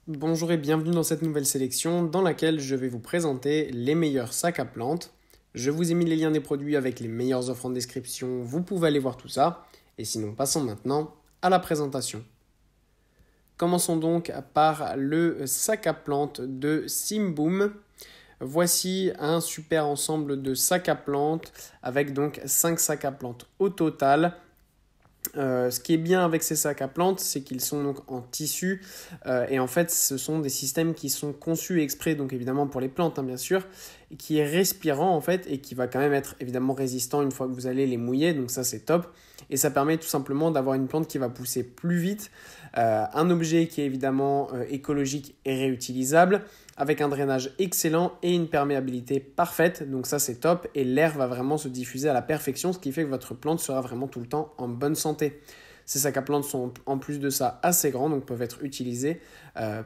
Bonjour et bienvenue dans cette nouvelle sélection dans laquelle je vais vous présenter les meilleurs sacs à plantes. Je vous ai mis les liens des produits avec les meilleures offres en description, vous pouvez aller voir tout ça. Et sinon, passons maintenant à la présentation. Commençons donc par le sac à plantes de Simboom. Voici un super ensemble de sacs à plantes avec donc 5 sacs à plantes au total. Ce qui est bien avec ces sacs à plantes, c'est qu'ils sont donc en tissu et en fait ce sont des systèmes qui sont conçus exprès, donc évidemment pour les plantes bien sûr, et qui est respirant en fait et qui va quand même être évidemment résistant une fois que vous allez les mouiller, donc ça c'est top. Et ça permet tout simplement d'avoir une plante qui va pousser plus vite, un objet qui est évidemment écologique et réutilisable, avec un drainage excellent et une perméabilité parfaite, donc ça c'est top, et l'air va vraiment se diffuser à la perfection, ce qui fait que votre plante sera vraiment tout le temps en bonne santé. Ces sacs à plantes sont en plus de ça assez grands, donc peuvent être utilisés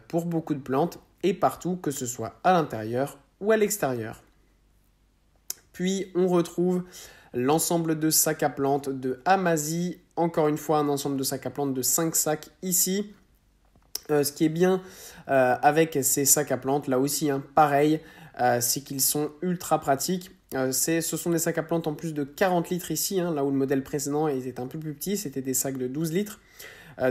pour beaucoup de plantes et partout, que ce soit à l'intérieur ou à l'extérieur. Puis on retrouve l'ensemble de sacs à plantes de Amazie, encore une fois un ensemble de sacs à plantes de 5 sacs ici. Ce qui est bien avec ces sacs à plantes, là aussi, pareil, c'est qu'ils sont ultra pratiques. Ce sont des sacs à plantes en plus de 40 litres ici, là où le modèle précédent était un peu plus petit, c'était des sacs de 12 litres.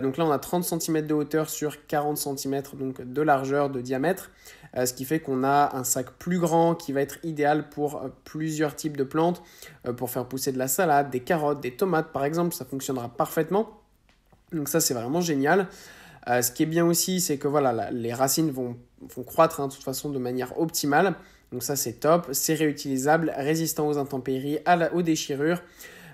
Donc là, on a 30 cm de hauteur sur 40 cm donc de largeur, de diamètre, ce qui fait qu'on a un sac plus grand qui va être idéal pour plusieurs types de plantes, pour faire pousser de la salade, des carottes, des tomates par exemple, ça fonctionnera parfaitement. Donc ça, c'est vraiment génial. Ce qui est bien aussi, c'est que voilà, les racines vont croître de toute façon de manière optimale. Donc ça, c'est top. C'est réutilisable, résistant aux intempéries, aux déchirures.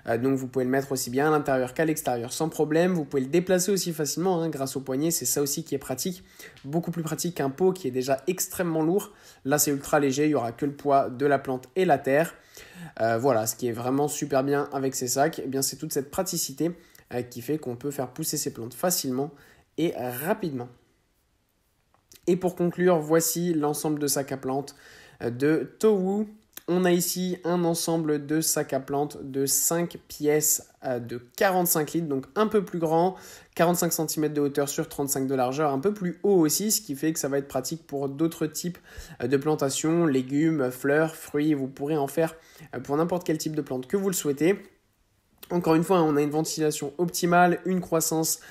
Donc vous pouvez le mettre aussi bien à l'intérieur qu'à l'extérieur sans problème. Vous pouvez le déplacer aussi facilement grâce au poignet. C'est ça aussi qui est pratique. Beaucoup plus pratique qu'un pot qui est déjà extrêmement lourd. Là, c'est ultra léger. Il n'y aura que le poids de la plante et la terre. Voilà, ce qui est vraiment super bien avec ces sacs, eh bien, c'est toute cette praticité qui fait qu'on peut faire pousser ces plantes facilement et rapidement. Et pour conclure, voici l'ensemble de sacs à plantes de Towu. On a ici un ensemble de sacs à plantes de 5 pièces de 45 litres, donc un peu plus grand, 45 cm de hauteur sur 35 de largeur, un peu plus haut aussi, ce qui fait que ça va être pratique pour d'autres types de plantations, légumes, fleurs, fruits. Vous pourrez en faire pour n'importe quel type de plante que vous le souhaitez. Encore une fois, on a une ventilation optimale, une croissance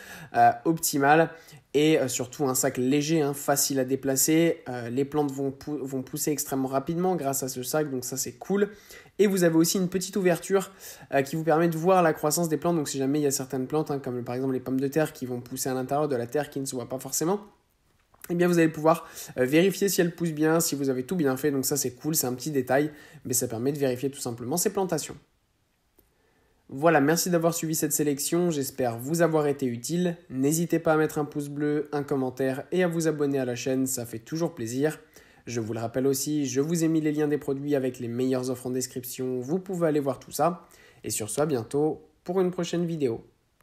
optimale et surtout un sac léger, facile à déplacer. Les plantes vont pousser extrêmement rapidement grâce à ce sac, donc ça c'est cool. Et vous avez aussi une petite ouverture qui vous permet de voir la croissance des plantes. Donc si jamais il y a certaines plantes, comme par exemple les pommes de terre qui vont pousser à l'intérieur de la terre qui ne se voit pas forcément, eh bien vous allez pouvoir vérifier si elles poussent bien, si vous avez tout bien fait. Donc ça c'est cool, c'est un petit détail, mais ça permet de vérifier tout simplement ces plantations. Voilà, merci d'avoir suivi cette sélection, j'espère vous avoir été utile. N'hésitez pas à mettre un pouce bleu, un commentaire et à vous abonner à la chaîne, ça fait toujours plaisir. Je vous le rappelle aussi, je vous ai mis les liens des produits avec les meilleures offres en description, vous pouvez aller voir tout ça. Et sur ce, à bientôt pour une prochaine vidéo.